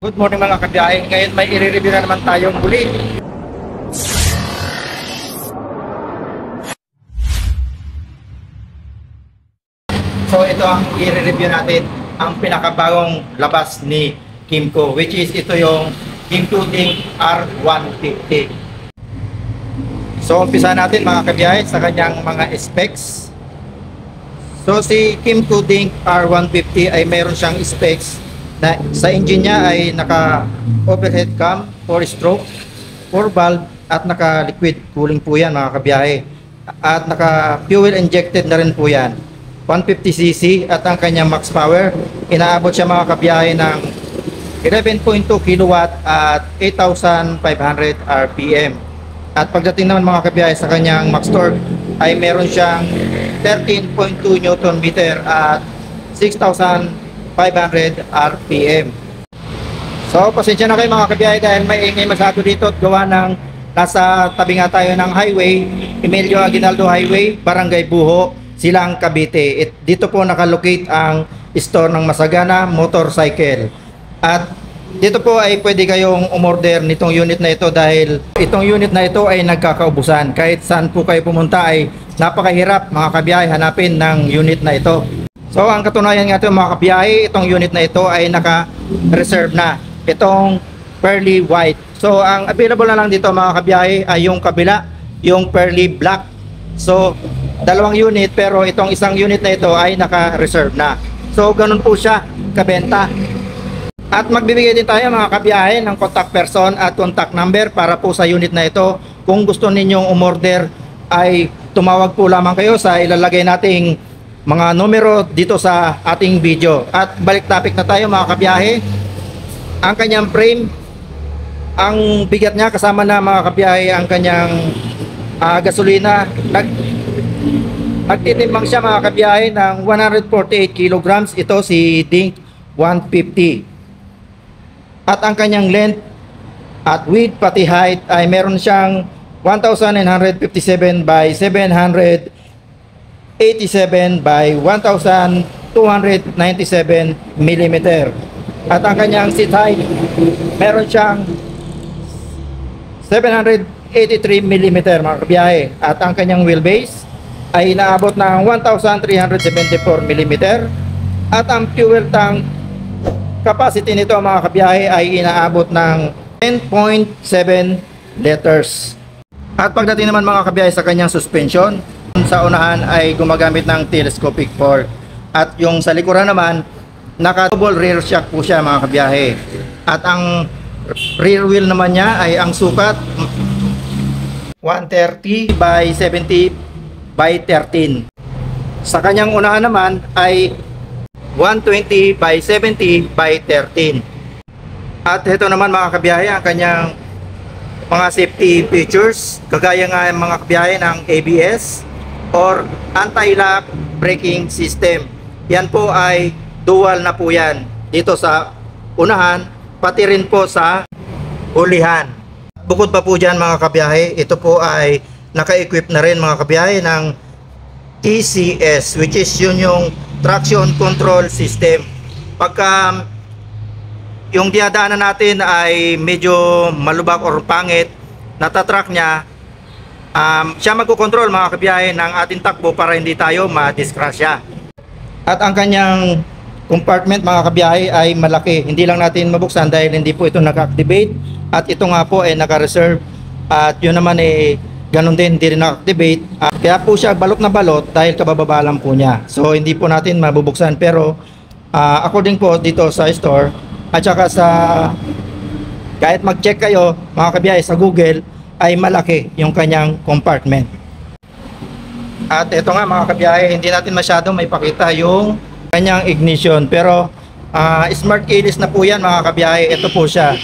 Good morning mga kabiyahe. Ngayon may i-review na naman tayong muli. So ito ang i-review natin, ang pinakabagong labas ni Kymco, which is ito yung Kymco Dink R150. So umpisa natin mga kabiyahe sa kanyang mga specs. So si Kymco Dink R150 ay mayroon siyang specs na sa engine niya ay naka overhead cam, 4-stroke, 4-valve at naka liquid cooling po yan mga kabiyahe. At naka fuel injected na rin po yan, 150cc, at ang kanyang max power inaabot siya mga kabiyahe ng 11.2 kW at 8,500 RPM. At pagdating naman mga kabiyahe sa kanyang max torque ay meron siyang 13.2 Newton meter at 6,500 RPM. So pasensya na kayo mga kabiyahe dahil may ingay masyado dito at gawa ng nasa tabi nga tayo ng highway, Emilio Aguinaldo Highway, Barangay Buho, Silang, Cavite. Dito po nakalocate ang store ng Masagana Motorcycle. At dito po ay pwede kayong umorder nitong unit na ito dahil itong unit na ito ay nagkakaubusan. Kahit saan po kayo pumunta ay napakahirap mga kabiyahe hanapin ng unit na ito. So ang katunayan nga ito mga kabiyahe, itong unit na ito ay naka-reserve na. Itong pearly white. So ang available na lang dito mga kabiyahe ay yung kabila, yung pearly black. So dalawang unit pero itong isang unit na ito ay naka-reserve na. So ganun po siya kabenta. At magbibigay din tayo mga kabiyahe ng contact person at contact number para po sa unit na ito. Kung gusto ninyong umorder ay tumawag po lamang kayo sa ilalagay nating mga numero dito sa ating video. At balik topic na tayo mga kabiyahe. Ang kanyang frame, ang bigat niya kasama na mga kabiyahe ang kanyang gasolina. Nagtitimbang siya mga kabiyahe ng 148 kilograms. Ito si Dink 150. At ang kanyang length at width pati height ay meron siyang 1,957 by 787 by 1,297 mm. At ang kanyang seat height meron siyang 783 mm mga kabiyahe. At ang kanyang wheelbase ay inaabot ng 1,374 mm. At ang fuel tank capacity nito mga kabiyahe ay inaabot ng 10.7 liters. At pagdating naman mga kabiyahe sa kanyang suspension, sa unahan ay gumagamit ng telescopic fork. At yung sa likuran naman, naka-double rear shock po siya mga kabiyahe. At ang rear wheel naman niya ay ang sukat 130 by 70 by 13. Sa kanyang unahan naman ay 120 by 70 by 13. At ito naman mga kabiyahe ang kanyang mga safety features, kagaya nga mga kabiyahe ng ABS or anti-lock braking system. Yan po ay dual na po yan dito sa unahan, pati rin po sa hulihan. Bukod pa po dyan mga kabiyahe, ito po ay naka-equip na rin mga kabiyahe ng TCS, which is yun yung traction control system. Pagka yung dinadaanan natin ay medyo malubak or pangit, natatrack niya, siya magkocontrol mga kabiyahe ng ating takbo para hindi tayo madisgrasya. At ang kanyang compartment mga kabiyahe ay malaki, hindi lang natin mabuksan dahil hindi po ito naka-activate. At ito nga po ay naka-reserve, at yun naman eh ganun din, hindi rin naka-activate. Kaya po siya balot na balot dahil kabababa lang po niya. So hindi po natin mabubuksan, pero according po dito sa store at saka sa kahit mag-check kayo mga kabiyahe sa Google ay malaki yung kanyang compartment. At ito nga mga kabiyahe, hindi natin masyadong may pakita yung kanyang ignition, pero smart keyless na po yan mga kabiyahe. Ito po siya.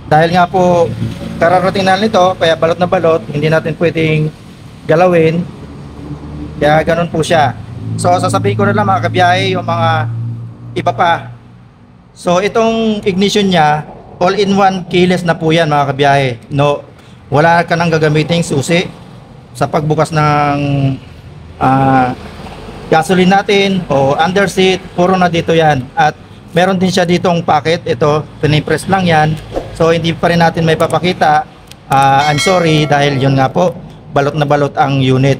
Dahil nga po kararating na nito, kaya balot na balot, hindi natin pwedeng galawin. Kaya ganun po siya. So sasabihin ko na lang mga kabiyahe yung mga iba pa. So itong ignition niya, all-in-one keyless na po yan mga kabiyahe. No, wala ka nang gagamiting susi sa pagbukas ng gasoline natin o under seat, puro na dito yan. At meron din siya ditong packet. Ito, pinipress lang yan. So hindi pa rin natin may papakita. I'm sorry dahil yun nga po, balot na balot ang unit.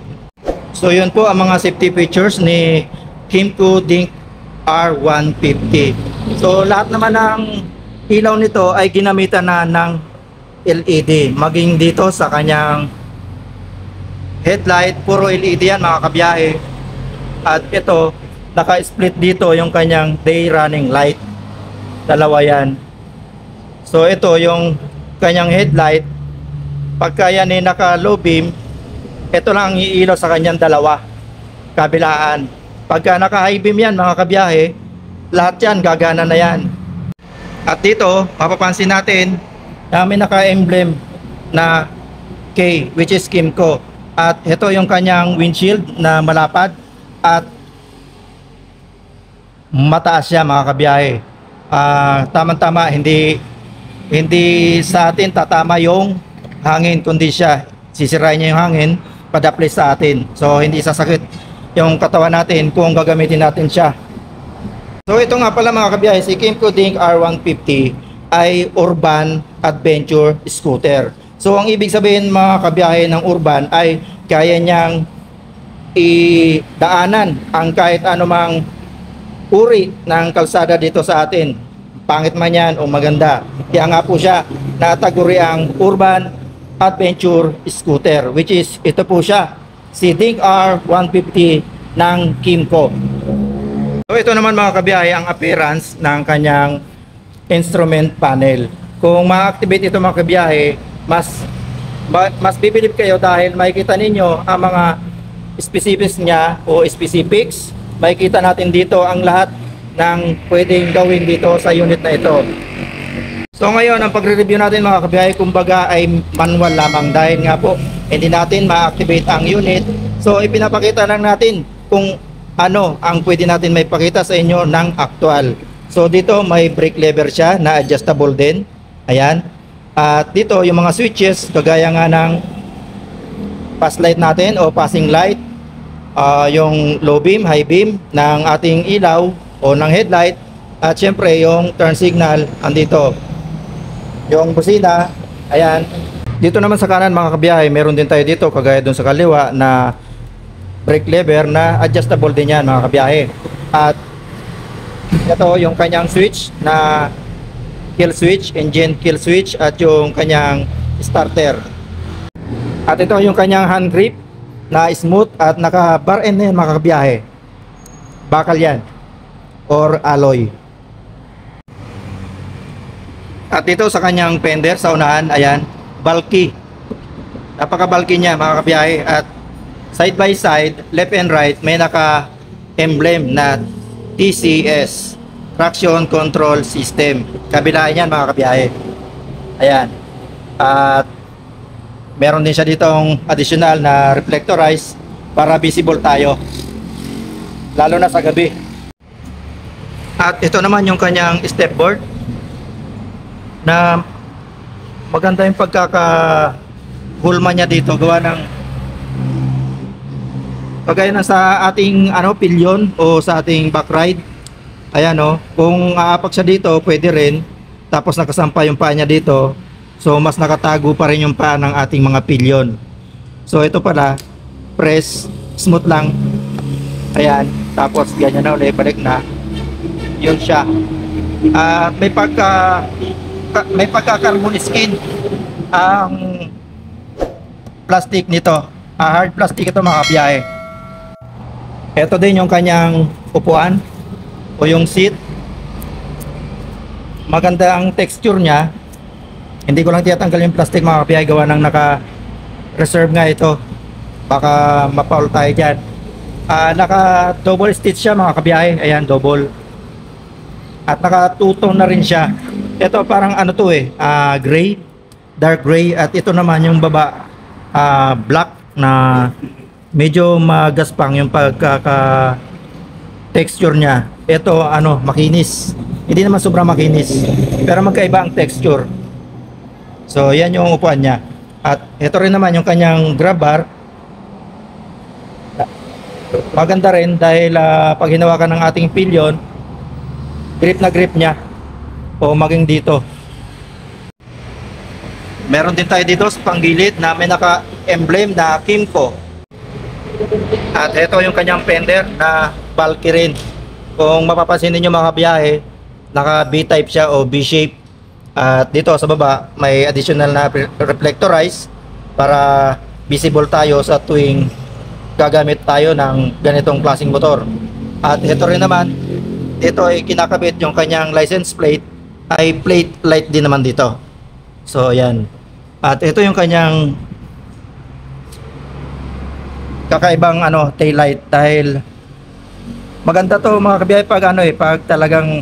So yun po ang mga safety features ni Kymco Dink R150. So lahat naman ng ilaw nito ay ginamitan na ng LED. Maging dito sa kanyang headlight, puro LED yan mga kabiyahe. At ito, naka-split dito yung kanyang day running light. Dalawa yan. So ito yung kanyang headlight. Pagka yan ay naka-low beam, ito lang ang iilaw sa kanyang dalawa kabilaan. Pagka naka-high beam yan mga kabiyahe, lahat yan gagana na yan. At dito, mapapansin natin na may naka-emblem na K, which is Kymco. At ito yung kanyang windshield na malapad at mataas siya mga kabiyahe. Tama-tama, hindi sa atin tatama yung hangin, kundi siya sisirain niya yung hangin padaplis sa atin. So hindi sasakit yung katawan natin kung gagamitin natin siya. So ito nga pala mga kabiyahe, si Kymco Dink R150 ay urban adventure scooter. So ang ibig sabihin mga kabiyahe ng urban ay kaya niyang idaanan ang kahit anumang uri ng kalsada dito sa atin. Pangit man yan o maganda. Kaya nga po siya nataguri ang urban adventure scooter, which is ito po siya, si Dink R150 ng Kymco. So ito naman mga kabiyahe ang appearance ng kanyang instrument panel. Kung ma-activate ito mga kabiyahe, mas bibilib kayo dahil makikita ninyo ang mga specifics niya o specifics. Makikita natin dito ang lahat ng pwedeng gawin dito sa unit na ito. So ngayon ang pagre-review natin mga kabiyahe, kumbaga ay manual lamang dahil nga po hindi natin ma-activate ang unit. So ipinapakita lang natin kung ano ang pwede natin may pakita sa inyo ng actual. So dito may brake lever siya na adjustable din. Ayan. At dito yung mga switches kagaya nga ng pass light natin o passing light, yung low beam, high beam ng ating ilaw o ng headlight, at syempre yung turn signal andito. Yung busina, ayan. Dito naman sa kanan mga kabiyahe, meron din tayo dito kagaya dun sa kaliwa na brake lever na adjustable din yan mga kabiyahe. At ito yung kanyang switch na kill switch, engine kill switch, at yung kanyang starter. At ito yung kanyang hand grip na smooth at naka bar end na yan mga kabiyahe. Bakal yan or alloy. At dito sa kanyang fender sa unahan, ayan, bulky. Napaka bulky niya mga kabiyahe. At side by side, left and right, may naka emblem na TCS, Traction Control System. Kabilaan yan mga kabiyahe. Ayan. At meron din siya ditong additional na reflectorize para visible tayo, lalo na sa gabi. At ito naman yung kanyang stepboard na maganda yung pagkakahulma niya dito, gawa ng kagaya na sa ating pillion o sa ating back ride. Ayan kung aapak siya dito pwede rin, tapos nakasampa yung paa niya dito, so mas nakatago pa rin yung paa ng ating mga pillion. So ito pala, press, smooth lang, ayan, tapos ganyan na ulit, balik na, yun siya. May pagka-carbon skin ang plastic nito, hard plastic ito mga kabiyahe. Ito din yung kanyang upuan o yung seat. Maganda ang texture niya. Hindi ko lang tiyatanggal yung plastic mga kabiyahe, gawa ng naka-reserve nga ito, baka mapaul tayo dyan. Naka double stitch siya mga kabiyahe, ayan, double. At naka two-tone na rin siya. Ito parang gray, dark gray, at ito naman yung baba black na medyo magaspang yung pagkaka texture niya. Ito makinis. Hindi naman sobrang makinis, pero magkaiba ang texture. So yan yung upuan niya. At ito rin naman yung kanyang grab bar. Maganda rin dahil pag hinawakan ng ating pillion, grip na grip niya o maging dito. Meron din tayo dito sa panggilid na may naka-emblem na Kymco. At ito yung kanyang fender na bulky rin. Kung mapapansin niyo mga biyahe, naka B-type siya o B-shape. At dito sa baba may additional na reflectorize para visible tayo sa tuwing gagamit tayo ng ganitong klaseng motor. At ito rin naman, dito ay kinakabit yung kanyang license plate, ay plate light din naman dito. So ayan. At ito yung kanyang kakaibang tail light, dahil maganda to mga kabiyahe pag pag talagang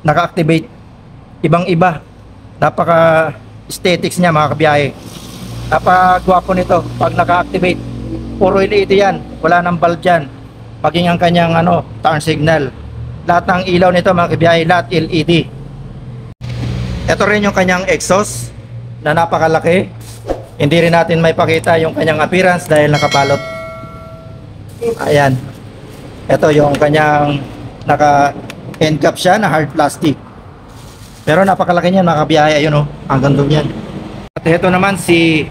naka-activate, ibang-iba. Napaka aesthetics niya mga kabiyahe. Napakagwapo nito pag naka-activate. Puro LED yan, wala nang bulb dyan. Maging ang kanyang turn signal, lahat ng ilaw nito mga kabiyahe, lahat LED. Ito rin yung kanyang exhaust na napakalaki. Hindi rin natin may pakita yung kanyang appearance dahil nakabalot. Ayan. Ito yung kanyang naka-end cap siya na hard plastic. Pero napakalaki niyan mga kabiyahe. Ayun hanggang doon yan. At ito naman si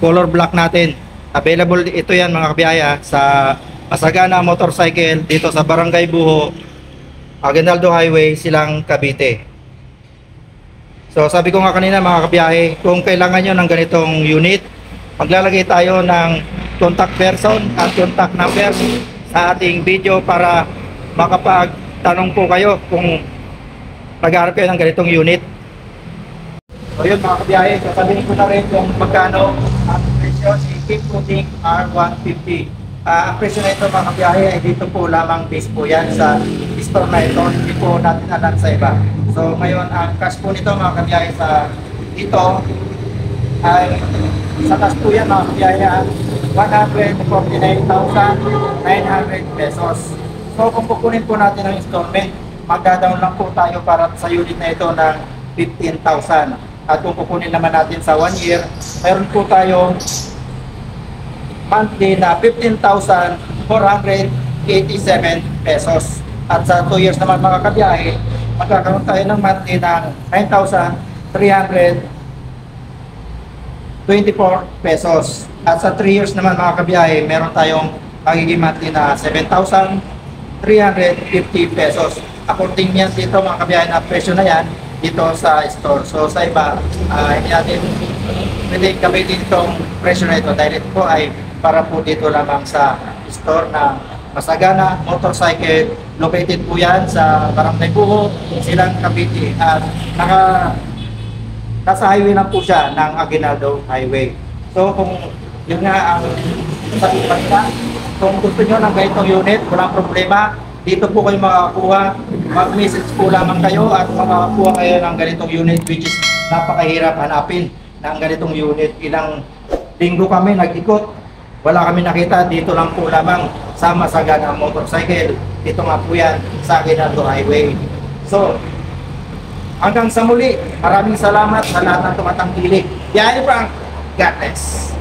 color black natin. Available ito yan mga kabiyahe sa Masagana Motorcycle dito sa Barangay Buho, Aguinaldo Highway, Silang, Cavite. So sabi ko nga kanina mga kabiyahe, kung kailangan nyo ng ganitong unit, maglalagay tayo ng contact person at contact number sa ating video para makapagtanong po kayo kung naghahanap kayo ng ganitong unit. So yun mga kabiyahe, sasabihin ko na rin kung magkano ang presyo si Kymco Ting R150. Ang presyo na ito mga kabiyahe ay dito po lamang, base po yan sa store na ito, hindi po natin alam sa iba. So ngayon ang cash po nito mga kabiyahe sa dito ay sa cash po yan mga kabiyahe 149,900 pesos. So kung kukunin po natin ang installment, magda-down lang po tayo para sa unit na ito ng 15,000. At kung kukunin naman natin sa 1 year, mayroon po tayong monthly na 15,487 pesos. At sa 2 years naman mga kabiyahe, magkakaroon tayo ng monthly ng 9,324 pesos. At sa 3 years naman mga kabiyahe, meron tayong magiging monthly na 7,350 pesos. According yan dito mga kabiyahe na presyo na yan dito sa store. So sa iba, hindi natin pwede gamitin itong presyo na ito dahil ito po ay para po dito lamang sa store na Masagana Motorcycle. Located po yan sa Barangay Buho, Silang, Cavite. At nasa highway lang po siya ng Aguinaldo Highway. So kung yun nga ang sabihan na, kung gusto nyo ng ganitong unit, walang problema, dito po kayo makakakuha. Mag-message po lamang kayo at makakakuha kayo ng ganitong unit, which is napakahirap hanapin ng ganitong unit. Ilang linggo kami nag-ikot, wala kami nakita. Dito lang po lamang sa Masagana Motorcycle. Dito nga po yan sa Aguinaldo Highway. So hanggang sa muli, maraming salamat sa lahat ng tumatangkilik. Yan yung pang God bless.